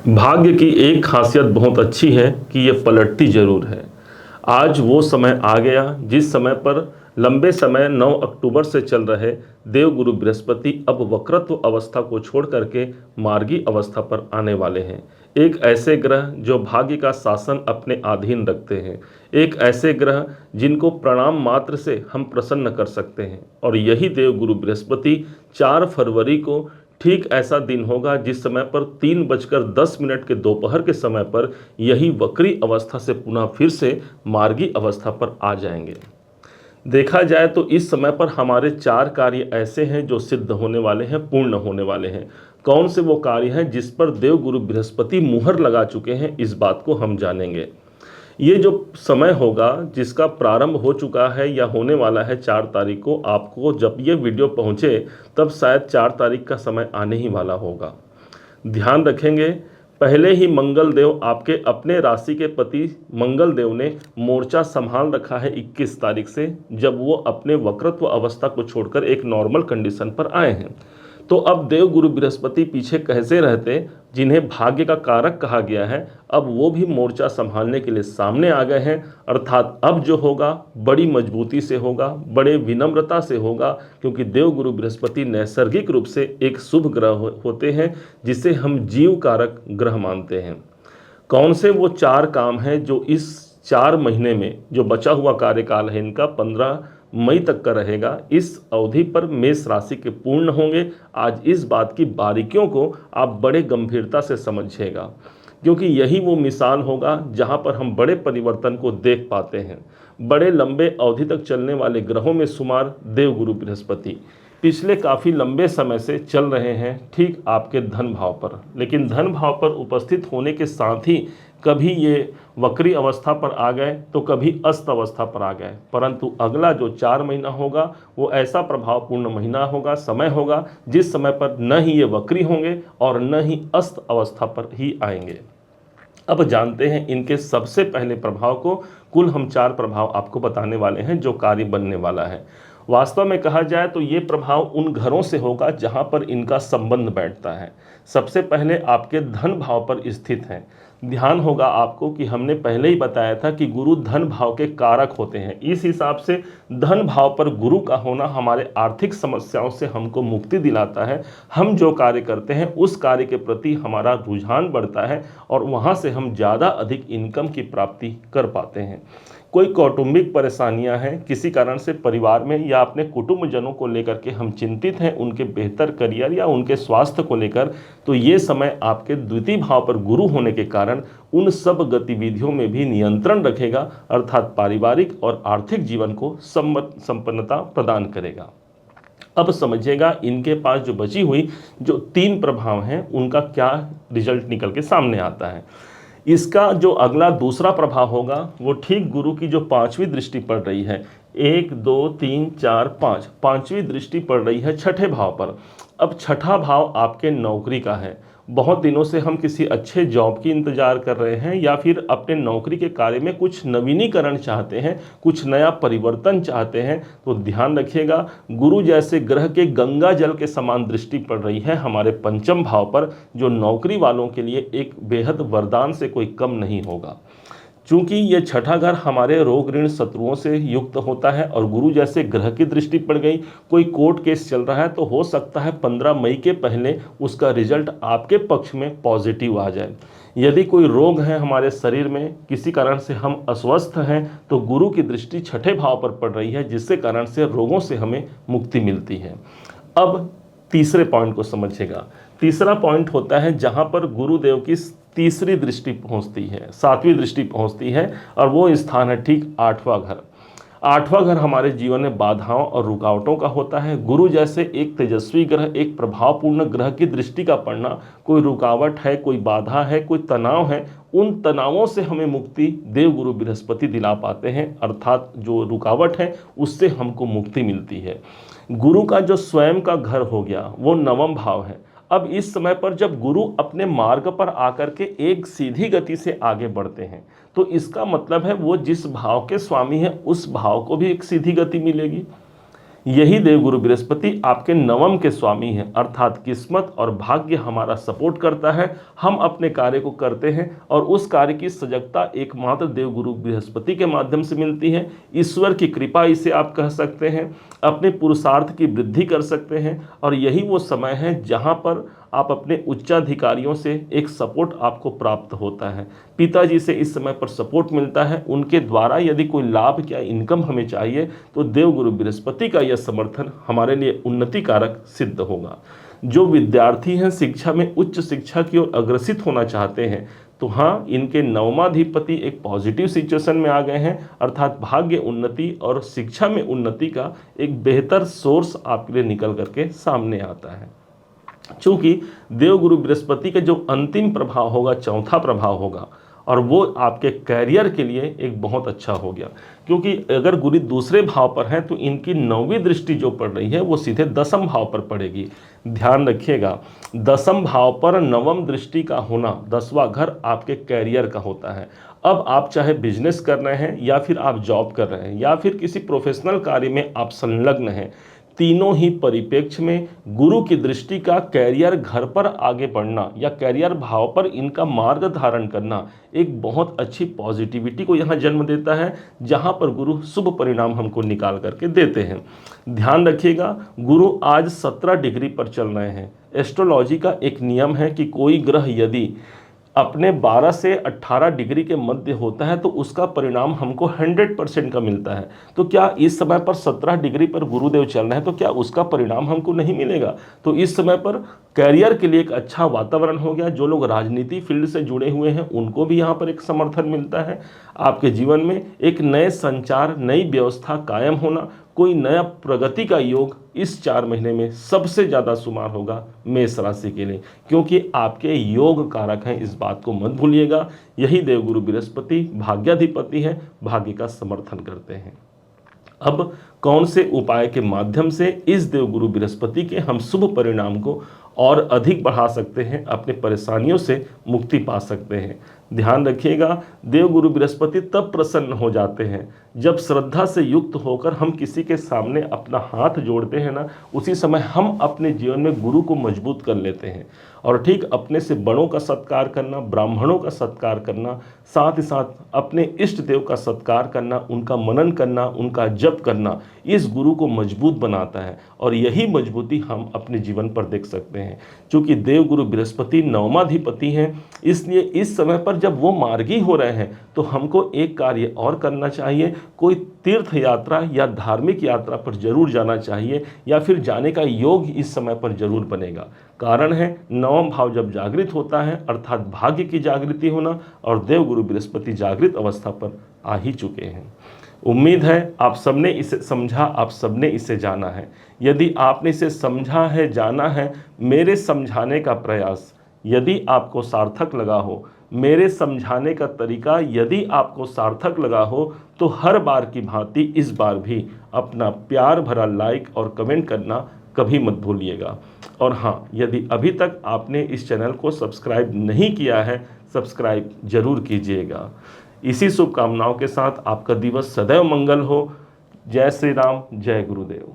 भाग्य की एक खासियत बहुत अच्छी है कि ये पलटती जरूर है। आज वो समय आ गया जिस समय पर लंबे समय 9 अक्टूबर से चल रहे देवगुरु बृहस्पति अब वक्रत्व अवस्था को छोड़ करके मार्गी अवस्था पर आने वाले हैं। एक ऐसे ग्रह जो भाग्य का शासन अपने अधीन रखते हैं, एक ऐसे ग्रह जिनको प्रणाम मात्र से हम प्रसन्न कर सकते हैं। और यही देवगुरु बृहस्पति 4 फरवरी को ठीक ऐसा दिन होगा जिस समय पर 3:10 के दोपहर के समय पर यही वक्री अवस्था से पुनः फिर से मार्गी अवस्था पर आ जाएंगे। देखा जाए तो इस समय पर हमारे 4 कार्य ऐसे हैं जो सिद्ध होने वाले हैं, पूर्ण होने वाले हैं। कौन से वो कार्य हैं जिस पर देवगुरु बृहस्पति मुहर लगा चुके हैं, इस बात को हम जानेंगे। ये जो समय होगा जिसका प्रारंभ हो चुका है या होने वाला है 4 तारीख को, आपको जब ये वीडियो पहुँचे तब शायद 4 तारीख का समय आने ही वाला होगा। ध्यान रखेंगे, पहले ही मंगल देव आपके अपने राशि के पति मंगल देव ने मोर्चा संभाल रखा है 21 तारीख से, जब वो अपने वक्रत्व अवस्था को छोड़कर एक नॉर्मल कंडीशन पर आए हैं। तो अब देवगुरु बृहस्पति पीछे कैसे रहते, जिन्हें भाग्य का कारक कहा गया है, अब वो भी मोर्चा संभालने के लिए सामने आ गए हैं। अर्थात अब जो होगा बड़ी मजबूती से होगा, बड़े विनम्रता से होगा, क्योंकि देवगुरु बृहस्पति नैसर्गिक रूप से एक शुभ ग्रह होते हैं जिसे हम जीव कारक ग्रह मानते हैं। कौन से वो 4 काम हैं जो इस 4 महीने में, जो बचा हुआ कार्यकाल है इनका 15 मई तक का रहेगा, इस अवधि पर मेष राशि के पूर्ण होंगे। आज इस बात की बारीकियों को आप बड़े गंभीरता से समझिएगा, क्योंकि यही वो मिसाल होगा जहां पर हम बड़े परिवर्तन को देख पाते हैं। बड़े लंबे अवधि तक चलने वाले ग्रहों में शुमार देवगुरु बृहस्पति पिछले काफ़ी लंबे समय से चल रहे हैं ठीक आपके धन भाव पर, लेकिन धन भाव पर उपस्थित होने के साथ ही कभी ये वक्री अवस्था पर आ गए तो कभी अस्त अवस्था पर आ गए। परंतु अगला जो 4 महीना होगा वो ऐसा प्रभावपूर्ण महीना होगा, समय होगा, जिस समय पर न ही ये वक्री होंगे और न ही अस्त अवस्था पर ही आएंगे। अब जानते हैं इनके सबसे पहले प्रभाव को। कुल हम 4 प्रभाव आपको बताने वाले हैं जो कार्य बनने वाला है। वास्तव में कहा जाए तो ये प्रभाव उन घरों से होगा जहां पर इनका संबंध बैठता है। सबसे पहले आपके धन भाव पर स्थित है। ध्यान होगा आपको कि हमने पहले ही बताया था कि गुरु धन भाव के कारक होते हैं। इस हिसाब से धन भाव पर गुरु का होना हमारे आर्थिक समस्याओं से हमको मुक्ति दिलाता है। हम जो कार्य करते हैं उस कार्य के प्रति हमारा रुझान बढ़ता है और वहाँ से हम ज़्यादा अधिक इनकम की प्राप्ति कर पाते हैं। कोई कौटुंबिक परेशानियां हैं, किसी कारण से परिवार में या अपने कुटुंबजनों को लेकर के हम चिंतित हैं, उनके बेहतर करियर या उनके स्वास्थ्य को लेकर, तो ये समय आपके द्वितीय भाव पर गुरु होने के कारण उन सब गतिविधियों में भी नियंत्रण रखेगा, अर्थात पारिवारिक और आर्थिक जीवन को संपन्नता प्रदान करेगा। अब समझिएगा इनके पास जो बची हुई जो 3 प्रभाव हैं उनका क्या रिजल्ट निकल के सामने आता है। इसका जो अगला दूसरा प्रभाव होगा वो ठीक गुरु की जो 5वीं दृष्टि पड़ रही है, 1 2 3 4 5, 5वीं दृष्टि पड़ रही है 6ठे भाव पर। अब 6ठा भाव आपके नौकरी का है। बहुत दिनों से हम किसी अच्छे जॉब की इंतजार कर रहे हैं या फिर अपने नौकरी के कार्य में कुछ नवीनीकरण चाहते हैं, कुछ नया परिवर्तन चाहते हैं, तो ध्यान रखिएगा गुरु जैसे ग्रह के गंगा जल के समान दृष्टि पड़ रही है हमारे 5म भाव पर, जो नौकरी वालों के लिए एक बेहद वरदान से कोई कम नहीं होगा। चूंकि ये 6ठा घर हमारे रोग ऋण शत्रुओं से युक्त होता है और गुरु जैसे ग्रह की दृष्टि पड़ गई, कोई कोर्ट केस चल रहा है तो हो सकता है 15 मई के पहले उसका रिजल्ट आपके पक्ष में पॉजिटिव आ जाए। यदि कोई रोग है हमारे शरीर में, किसी कारण से हम अस्वस्थ हैं, तो गुरु की दृष्टि 6ठे भाव पर पड़ रही है, जिससे कारण से रोगों से हमें मुक्ति मिलती है। अब तीसरे पॉइंट को समझिएगा। तीसरा पॉइंट होता है जहां पर गुरुदेव की तीसरी दृष्टि पहुंचती है, 7वीं दृष्टि पहुंचती है, और वो स्थान है ठीक 8वां घर। 8वां घर हमारे जीवन में बाधाओं और रुकावटों का होता है। गुरु जैसे एक तेजस्वी ग्रह, एक प्रभावपूर्ण ग्रह की दृष्टि का पड़ना, कोई रुकावट है, कोई बाधा है, कोई तनाव है, उन तनावों से हमें मुक्ति देवगुरु बृहस्पति दिला पाते हैं। अर्थात जो रुकावट है उससे हमको मुक्ति मिलती है। गुरु का जो स्वयं का घर हो गया वो 9वां भाव है। अब इस समय पर जब गुरु अपने मार्ग पर आकर के एक सीधी गति से आगे बढ़ते हैं, तो इसका मतलब है वो जिस भाव के स्वामी हैं उस भाव को भी एक सीधी गति मिलेगी। यही देवगुरु बृहस्पति आपके नवम के स्वामी हैं, अर्थात किस्मत और भाग्य हमारा सपोर्ट करता है। हम अपने कार्य को करते हैं और उस कार्य की सजगता एकमात्र देवगुरु बृहस्पति के माध्यम से मिलती है। ईश्वर की कृपा इसे आप कह सकते हैं, अपने पुरुषार्थ की वृद्धि कर सकते हैं और यही वो समय है जहाँ पर आप अपने उच्चाधिकारियों से एक सपोर्ट आपको प्राप्त होता है। पिताजी से इस समय पर सपोर्ट मिलता है, उनके द्वारा यदि कोई लाभ या इनकम हमें चाहिए तो देवगुरु बृहस्पति का यह समर्थन हमारे लिए उन्नति कारक सिद्ध होगा। जो विद्यार्थी हैं, शिक्षा में उच्च शिक्षा की ओर अग्रसित होना चाहते हैं, तो हाँ, इनके नवमाधिपति एक पॉजिटिव सिचुएशन में आ गए हैं, अर्थात भाग्य उन्नति और शिक्षा में उन्नति का एक बेहतर सोर्स आपके लिए निकल करके सामने आता है। चूंकि देवगुरु बृहस्पति के जो अंतिम प्रभाव होगा, चौथा प्रभाव होगा, और वो आपके कैरियर के लिए एक बहुत अच्छा हो गया, क्योंकि अगर गुरु दूसरे भाव पर हैं तो इनकी नौवीं दृष्टि जो पड़ रही है वो सीधे दसम भाव पर पड़ेगी। ध्यान रखिएगा, दसम भाव पर नवम दृष्टि का होना, 10वां घर आपके कैरियर का होता है। अब आप चाहे बिजनेस कर रहे हैं या फिर आप जॉब कर रहे हैं या फिर किसी प्रोफेशनल कार्य में आप संलग्न हैं, तीनों ही परिप्रेक्ष्य में गुरु की दृष्टि का कैरियर घर पर आगे बढ़ना या कैरियर भाव पर इनका मार्ग धारण करना एक बहुत अच्छी पॉजिटिविटी को यहाँ जन्म देता है, जहाँ पर गुरु शुभ परिणाम हमको निकाल करके देते हैं। ध्यान रखिएगा, गुरु आज 17 डिग्री पर चल रहे हैं। एस्ट्रोलॉजी का एक नियम है कि कोई ग्रह यदि अपने 12 से 18 डिग्री के मध्य होता है तो उसका परिणाम हमको 100% का मिलता है। तो क्या इस समय पर 17 डिग्री पर गुरुदेव चल रहे हैं तो क्या उसका परिणाम हमको नहीं मिलेगा? तो इस समय पर कैरियर के लिए एक अच्छा वातावरण हो गया। जो लोग राजनीति फील्ड से जुड़े हुए हैं उनको भी यहाँ पर एक समर्थन मिलता है। आपके जीवन में एक नए संचार, नई व्यवस्था कायम होना, कोई नया प्रगति का योग इस 4 महीने में सबसे ज़्यादा शुमार होगा मेष राशि के लिए, क्योंकि आपके योग कारक हैं, इस बात को मत भूलिएगा। यही देवगुरु बृहस्पति भाग्याधिपति हैं, भाग्य का समर्थन करते हैं। अब कौन से उपाय के माध्यम से इस देवगुरु बृहस्पति के हम शुभ परिणाम को और अधिक बढ़ा सकते हैं, अपने परेशानियों से मुक्ति पा सकते हैं? ध्यान रखिएगा, देवगुरु बृहस्पति तब प्रसन्न हो जाते हैं जब श्रद्धा से युक्त होकर हम किसी के सामने अपना हाथ जोड़ते हैं ना, उसी समय हम अपने जीवन में गुरु को मजबूत कर लेते हैं। और ठीक अपने से बड़ों का सत्कार करना, ब्राह्मणों का सत्कार करना, साथ ही साथ अपने इष्ट देव का सत्कार करना, उनका मनन करना, उनका जप करना, इस गुरु को मजबूत बनाता है। और यही मजबूती हम अपने जीवन पर देख सकते हैं। चूँकि देवगुरु बृहस्पति नवमाधिपति हैं, इसलिए इस समय पर जब वो मार्गी हो रहे हैं तो हमको एक कार्य और करना चाहिए। कोई तीर्थ यात्रा या धार्मिक यात्रा पर जरूर जाना चाहिए, या फिर जाने का योग इस समय पर जरूर बनेगा। कारण है, नवम भाव जब जागृत होता है अर्थात भाग्य की जागृति होना, और देवगुरु बृहस्पति जागृत अवस्था पर आ ही चुके हैं। उम्मीद है आप सबने इसे समझा, आप सबने इसे जाना है। यदि आपने इसे समझा है, जाना है, मेरे समझाने का प्रयास यदि आपको सार्थक लगा हो, मेरे समझाने का तरीका यदि आपको सार्थक लगा हो, तो हर बार की भांति इस बार भी अपना प्यार भरा लाइक और कमेंट करना कभी मत भूलिएगा। और हाँ, यदि अभी तक आपने इस चैनल को सब्सक्राइब नहीं किया है, सब्सक्राइब जरूर कीजिएगा। इसी शुभकामनाओं के साथ आपका दिवस सदैव मंगल हो। जय श्री राम, जय गुरुदेव।